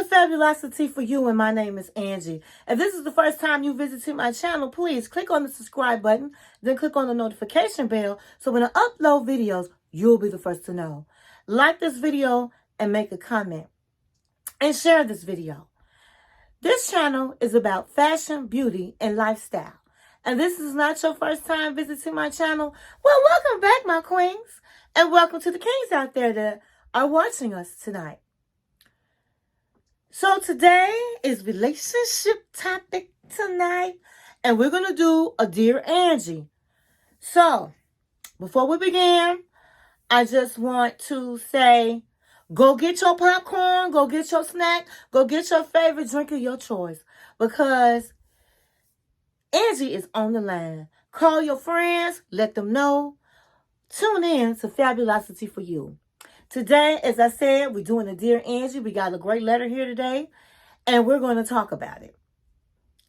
to Fabulosity For You, and my name is Angie. If this is the first time you visited my channel, please click on the subscribe button, then click on the notification bell, so when I upload videos, you'll be the first to know. Like this video and make a comment, and share this video. This channel is about fashion, beauty, and lifestyle. And this is not your first time visiting my channel. Well, welcome back, my queens, and welcome to the kings out there that are watching us tonight. So today is relationship topic tonight, and we're going to do a Dear Angie. So, before we begin, I just want to say, go get your popcorn, go get your snack, go get your favorite drink of your choice, because Angie is on the line. Call your friends, let them know. Tune in to Fabulosity For You. Today, as I said, we're doing a Dear Angie. We got a great letter here today, and we're going to talk about it.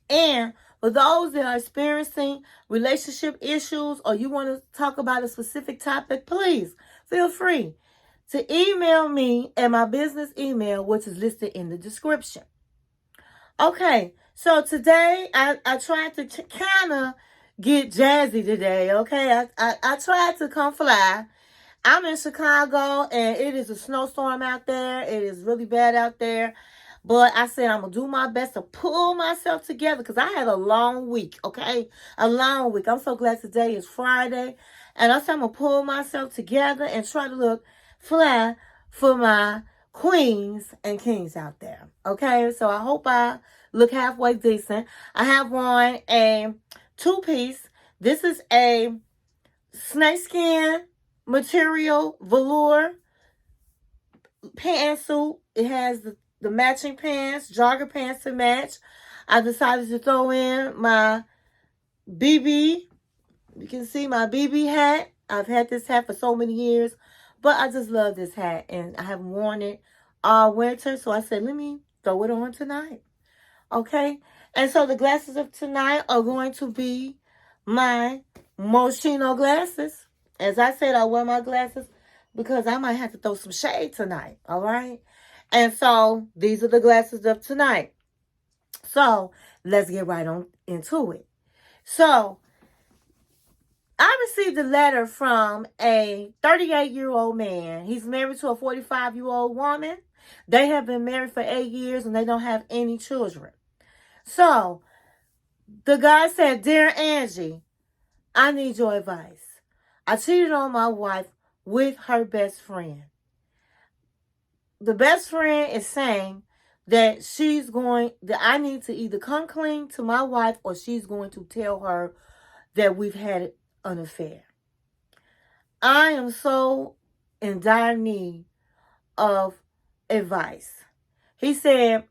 And for those that are experiencing relationship issues, or you want to talk about a specific topic, please feel free to email me at my business email, which is listed in the description. Okay, so today I tried to kind of get jazzy today, okay? I tried to come fly. I'm in Chicago, and it is a snowstorm out there. It is really bad out there. But I said I'm going to do my best to pull myself together, because I had a long week, okay? A long week. I'm so glad today is Friday. And I said I'm going to pull myself together and try to look fly for my queens and kings out there, okay? So I hope I look halfway decent. I have on a two-piece. This is a snakeskin material velour pantsuit. It has the matching pants, jogger pants to match. I decided to throw in my BB. You can see my BB hat. I've had this hat for so many years, but I just love this hat, and I haven't worn it all winter, so I said, let me throw it on tonight. Okay? And so the glasses of tonight are going to be my Moschino glasses. As I said, I wear my glasses because I might have to throw some shade tonight, all right? And so these are the glasses of tonight. So let's get right on into it. So I received a letter from a 38-year-old man. He's married to a 45-year-old woman. They have been married for 8 years, and they don't have any children. So the guy said, Dear Angie, I need your advice. I cheated on my wife with her best friend. The best friend is saying that that I need to either come clean to my wife, or she's going to tell her that we've had an affair. I am so in dire need of advice. He said,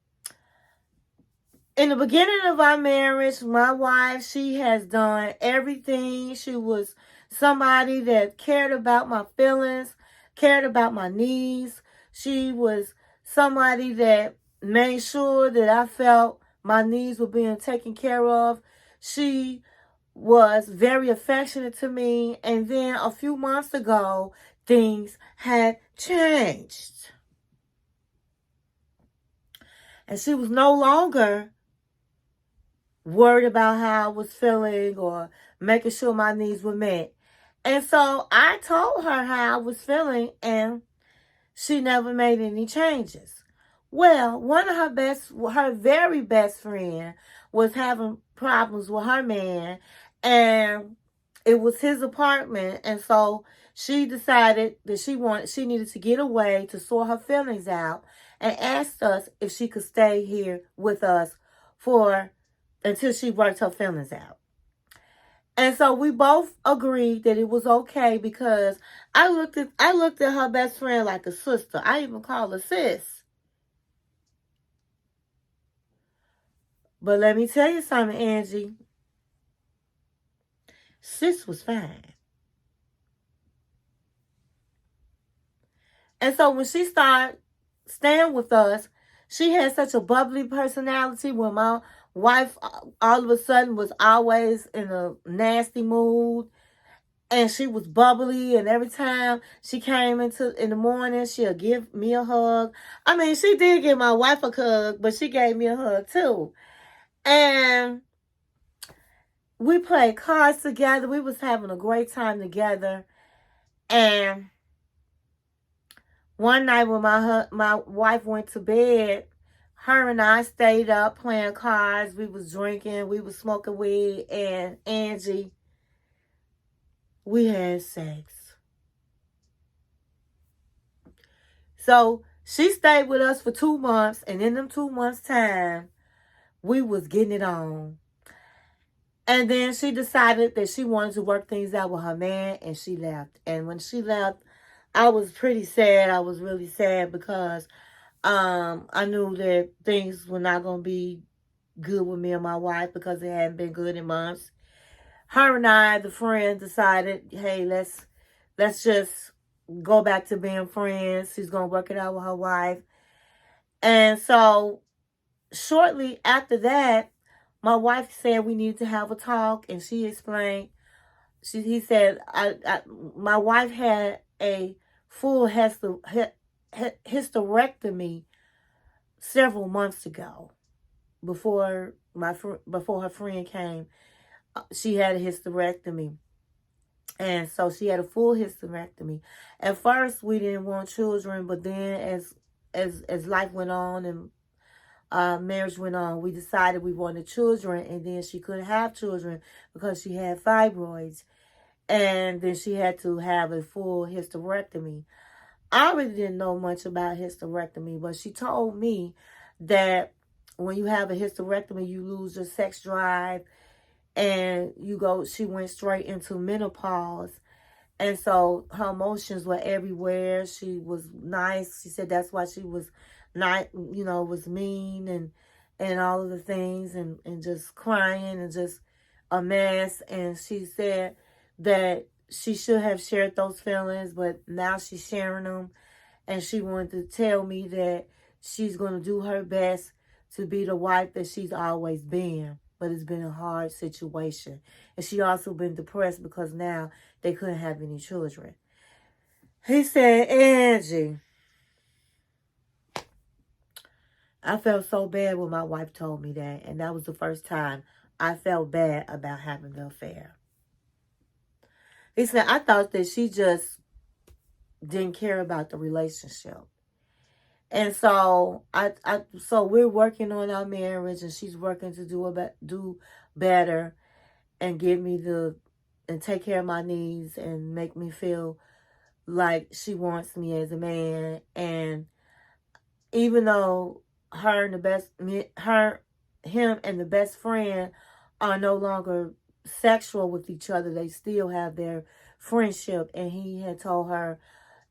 in the beginning of our marriage, my wife, she has done everything. She was somebody that cared about my feelings, cared about my needs. She was somebody that made sure that I felt my needs were being taken care of. She was very affectionate to me. And then a few months ago, things had changed. And she was no longer worried about how I was feeling or making sure my needs were met. And so I told her how I was feeling, and she never made any changes. Well, one of her very best friend was having problems with her man, and it was his apartment. And so she decided that she needed to get away to sort her feelings out, and asked us if she could stay here with us until she worked her feelings out. And so we both agreed that it was okay, because I looked at her best friend like a sister. I even call her sis. But let me tell you something, Angie. Sis was fine. And so when she started staying with us, she had such a bubbly personality. When my wife all of a sudden was always in a nasty mood, And she was bubbly, and every time she came in the morning, she'll give me a hug. I mean, she did give my wife a hug, but she gave me a hug too. And we played cards together. We was having a great time together. And one night when my wife went to bed, her and I stayed up playing cards. We was drinking. We was smoking weed. And Angie, we had sex. So she stayed with us for 2 months. And in them 2 months' time, we was getting it on. And then she decided that she wanted to work things out with her man. And she left. And when she left, I was pretty sad. I was really sad because I knew that things were not going to be good with me and my wife because it hadn't been good in months. Her and I, the friend, decided, hey, let's just go back to being friends. She's going to work it out with her wife. And so shortly after that, my wife said we need to have a talk, and she explained. He said, my wife had a full hysterectomy several months ago, before her friend came. She had a hysterectomy, and so she had a full hysterectomy. At first, we didn't want children, but then as life went on and marriage went on, we decided we wanted children, and then she couldn't have children because she had fibroids, and then she had to have a full hysterectomy. I really didn't know much about hysterectomy, but she told me that when you have a hysterectomy, you lose your sex drive, and she went straight into menopause. And so her emotions were everywhere. She was nice. She said that's why she was not, was mean and all of the things, and just crying and just a mess. And she said that she should have shared those feelings, but now she's sharing them. And she wanted to tell me that she's going to do her best to be the wife that she's always been. But it's been a hard situation. And she also been depressed because now they couldn't have any children. He said, Angie, I felt so bad when my wife told me that. And that was the first time I felt bad about having the affair. He said, I thought that she just didn't care about the relationship. And so so we're working on our marriage, and she's working to do better and give me and take care of my needs and make me feel like she wants me as a man. And even though him and the best friend are no longer sexual with each other, they still have their friendship. And he had told her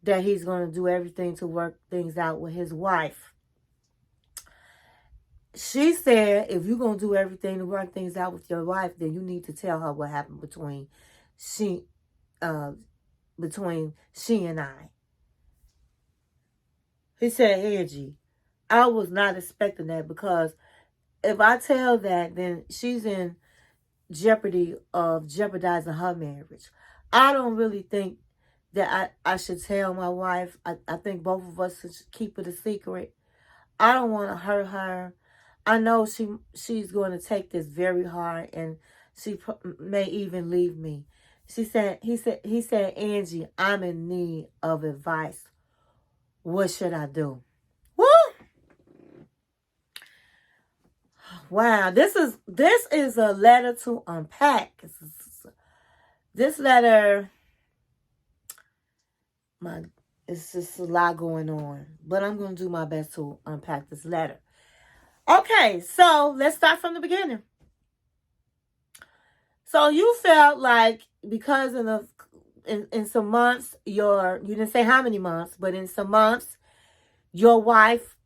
that he's going to do everything to work things out with his wife. She said, if you're going to do everything to work things out with your wife, then you need to tell her what happened between she and I. He said, Angie, I was not expecting that, because if I tell that, then she's in jeopardy of jeopardizing her marriage. I don't really think that I should tell my wife. I think both of us should keep it a secret. I don't want to hurt her. I know she's going to take this very hard, and she may even leave me. He said, Angie, I'm in need of advice. What should I do? Woo! Wow, this is a letter to unpack. This letter, it's just a lot going on, but I'm going to do my best to unpack this letter. Okay, so let's start from the beginning. So you felt like because in some months, you didn't say how many months, but in some months, your wife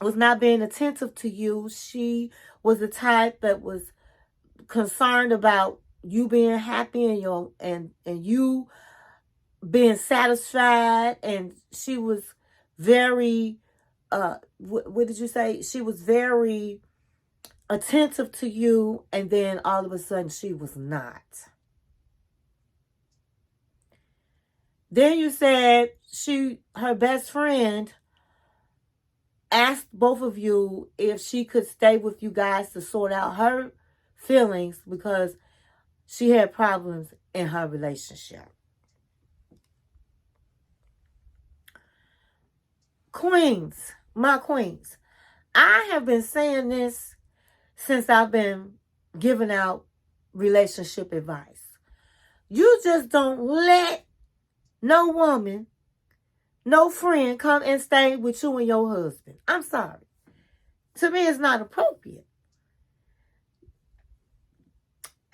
was not being attentive to you. She was the type that was concerned about you being happy and you being satisfied, and she was very what did you say? She was very attentive to you, and then all of a sudden she was not. Then you said her best friend asked both of you if she could stay with you guys to sort out her feelings because she had problems in her relationship. Queens, my queens, I have been saying this since I've been giving out relationship advice. You just don't let no woman, no friend come and stay with you and your husband. I'm sorry. To me, it's not appropriate.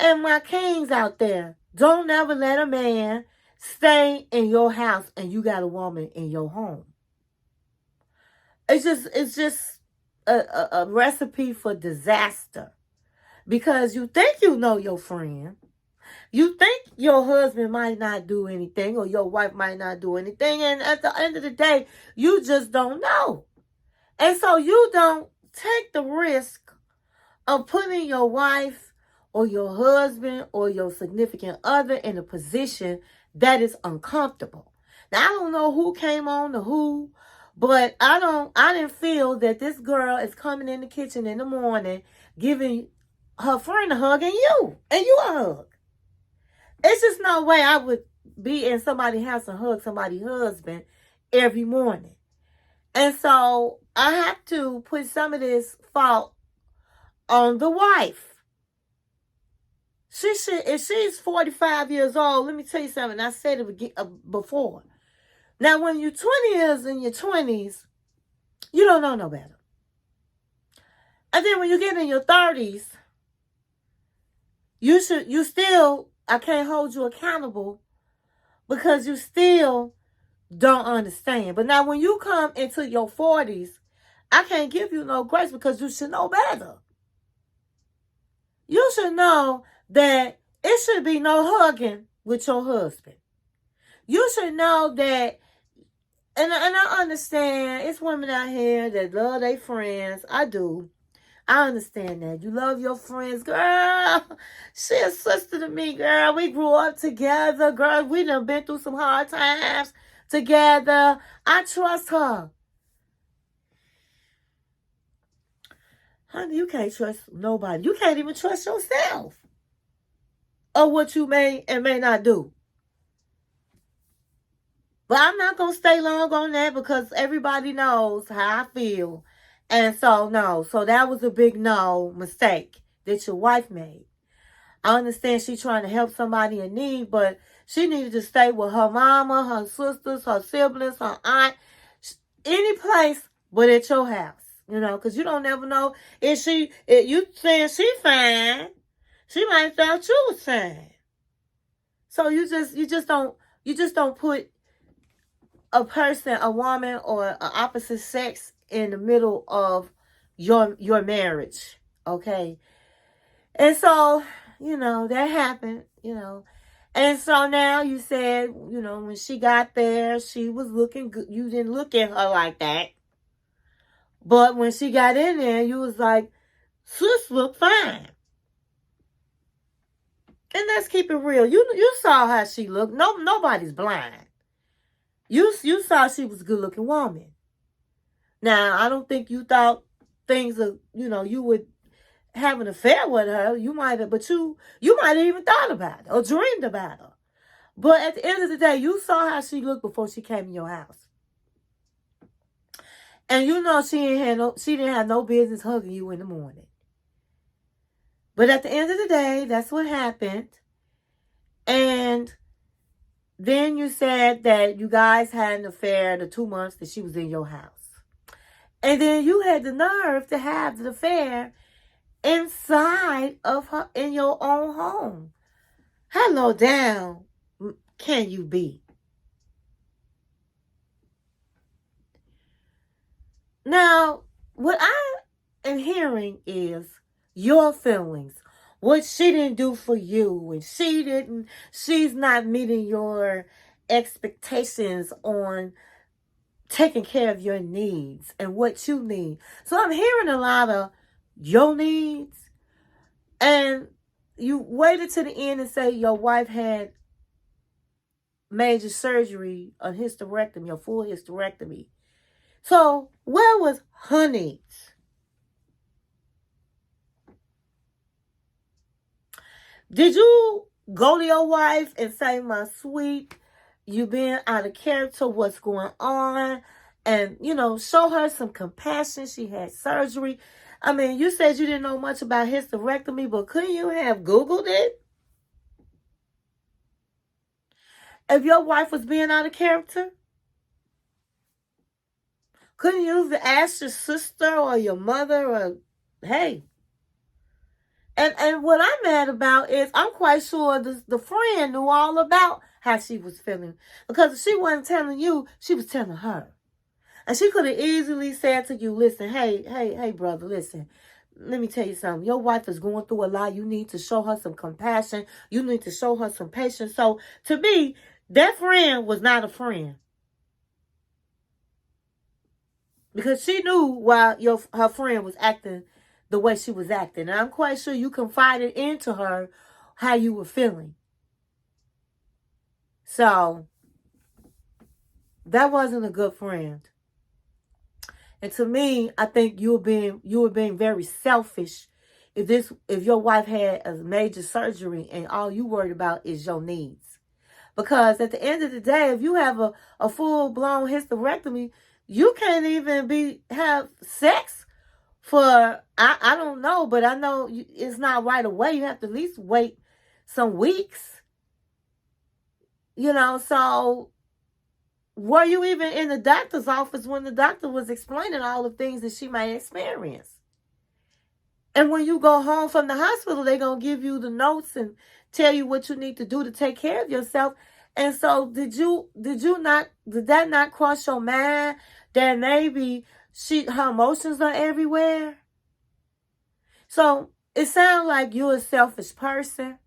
And my kings out there, don't ever let a man stay in your house and you got a woman in your home. It's just a recipe for disaster. Because you think you know your friend. You think your husband might not do anything or your wife might not do anything. And at the end of the day, you just don't know. And so you don't take the risk of putting your wife or your husband or your significant other in a position that is uncomfortable. Now, I don't know who came on to who, but I didn't feel that this girl is coming in the kitchen in the morning giving her friend a hug and you a hug. It's just no way I would be in somebody's house and hug somebody's husband every morning. And so I have to put some of this fault on the wife. If she's 45 years old, let me tell you something. I said it before. Now, when you're 20 years in your 20s, you don't know no better. And then when you get in your 30s, I can't hold you accountable because you still don't understand. But now when you come into your 40s, I can't give you no grace because you should know better. You should know that it should be no hugging with your husband. You should know that, and I understand it's women out here that love their friends. I do. I understand that. You love your friends. Girl, she a sister to me, girl. We grew up together, girl. We done been through some hard times together. I trust her. Honey, you can't trust nobody. You can't even trust yourself or what you may and may not do. But I'm not going to stay long on that because everybody knows how I feel. And so, no. So that was a big mistake that your wife made. I understand she's trying to help somebody in need, but she needed to stay with her mama, her sisters, her siblings, her aunt, any place but at your house. You know, because you don't ever know if you saying she fine, she might have thought you was fine. So you just don't put a person, a woman, or an opposite sex in the middle of your marriage, okay? And so, that happened, And so now you said, when she got there, she was looking good. You didn't look at her like that. But when she got in there, you was like, sis look fine. And let's keep it real. You saw how she looked. Nobody's blind. You saw she was a good looking woman. Now, I don't think you thought things of, you would have an affair with her. You might have, but you might have even thought about it or dreamed about her. But at the end of the day, you saw how she looked before she came in your house. And she didn't have no business hugging you in the morning. But at the end of the day, that's what happened. And then you said that you guys had an affair the 2 months that she was in your house. And then you had the nerve to have the affair inside of her, in your own home. How low down can you be? Now, what I am hearing is your feelings. What she didn't do for you, and she's not meeting your expectations on taking care of your needs and what you need. So I'm hearing a lot of your needs, and you waited to the end and say your wife had major surgery, a hysterectomy, a full hysterectomy. So where was her needs? Did you go to your wife and say, my sweet, you being out of character, what's going on? And, show her some compassion. She had surgery. I mean, you said you didn't know much about hysterectomy, but couldn't you have Googled it? If your wife was being out of character? Couldn't you have asked your sister or your mother or, hey? And what I'm mad about is I'm quite sure the friend knew all about how she was feeling. Because if she wasn't telling you, she was telling her. And she could have easily said to you, listen, hey, brother, listen. Let me tell you something. Your wife is going through a lot. You need to show her some compassion. You need to show her some patience. So to me, that friend was not a friend. Because she knew why her friend was acting the way she was acting. And I'm quite sure you confided into her how you were feeling. So that wasn't a good friend. And to me, I think you were being very selfish if your wife had a major surgery and all you worried about is your needs. Because at the end of the day, if you have a full-blown hysterectomy, you can't even have sex for, I don't know, but I know it's not right away. You have to at least wait some weeks. So were you even in the doctor's office when the doctor was explaining all the things that she might experience? And when you go home from the hospital, they're going to give you the notes and tell you what you need to do to take care of yourself. And so did that not cross your mind that maybe her emotions are everywhere? So it sounds like you're a selfish person.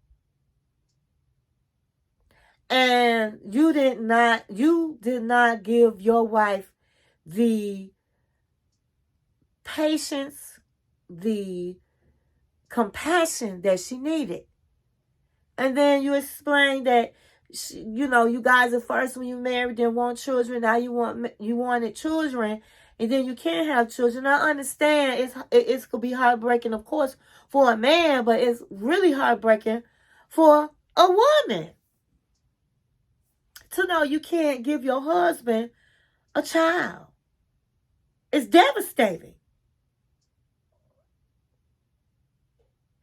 And you did not give your wife the patience, the compassion that she needed. And then you explained that you guys at first when you married didn't want children. Now you wanted children, and then you can't have children. I understand it could be heartbreaking, of course, for a man, but it's really heartbreaking for a woman to know you can't give your husband a child. It's devastating.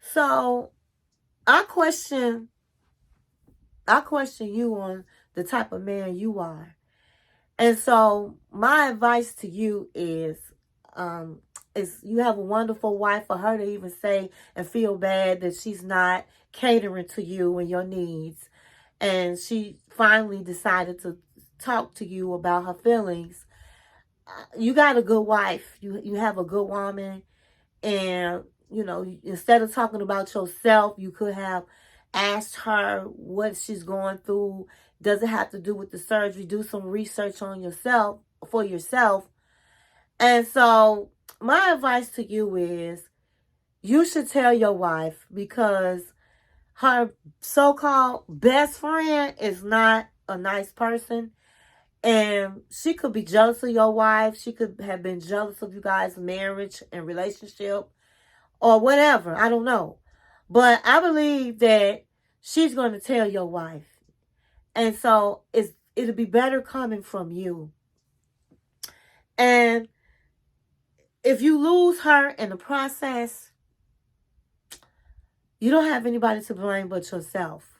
So I question you on the type of man you are. And so my advice to you is you have a wonderful wife. For her to even say and feel bad that she's not catering to you and your needs, and she finally decided to talk to you about her feelings. You got a good wife. You have a good woman. And, instead of talking about yourself, you could have asked her what she's going through. Does it have to do with the surgery? Do some research on yourself, for yourself. And so my advice to you is you should tell your wife, because her so-called best friend is not a nice person. And she could be jealous of your wife. She could have been jealous of you guys' marriage and relationship or whatever. I don't know. But I believe that she's going to tell your wife. And so it'll be better coming from you. And if you lose her in the process, you don't have anybody to blame but yourself.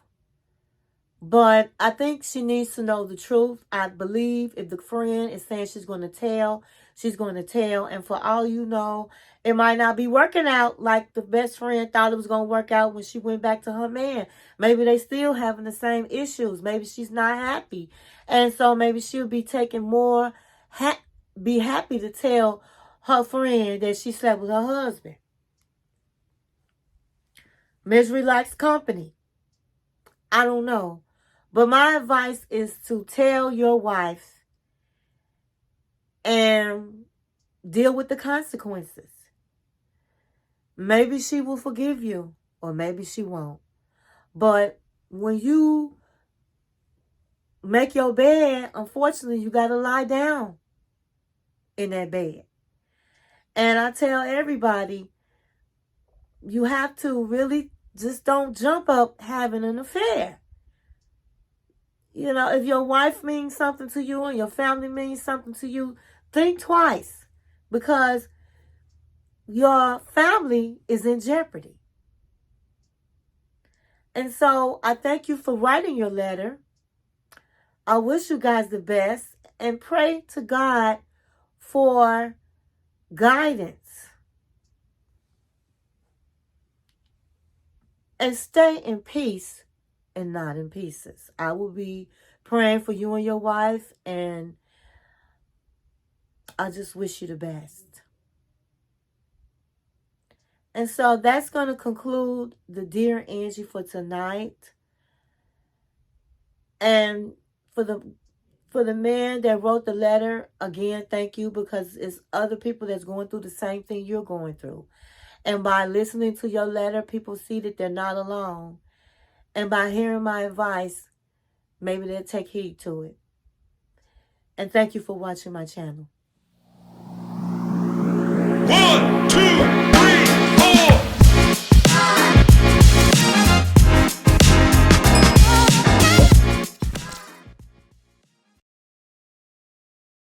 But I think she needs to know the truth. I believe if the friend is saying she's going to tell, she's going to tell. And for all you know, it might not be working out like the best friend thought it was going to work out when she went back to her man. Maybe they still having the same issues. Maybe she's not happy. And so maybe she'll be taking more, be happy to tell her friend that she slept with her husband. Misery likes company. I don't know. But my advice is to tell your wife and deal with the consequences. Maybe she will forgive you, or maybe she won't. But when you make your bed, unfortunately, you got to lie down in that bed. And I tell everybody, you have to really just don't jump up having an affair. You know, if your wife means something to you and your family means something to you, think twice, because your family is in jeopardy. And so I thank you for writing your letter. I wish you guys the best and pray to God for guidance. And stay in peace and not in pieces. I will be praying for you and your wife, and I just wish you the best. And so that's going to conclude the Dear Angie for tonight. And for the man that wrote the letter, again, thank you, because it's other people that's going through the same thing you're going through. And by listening to your letter, people see that they're not alone. And by hearing my advice, maybe they'll take heed to it. And thank you for watching my channel. 1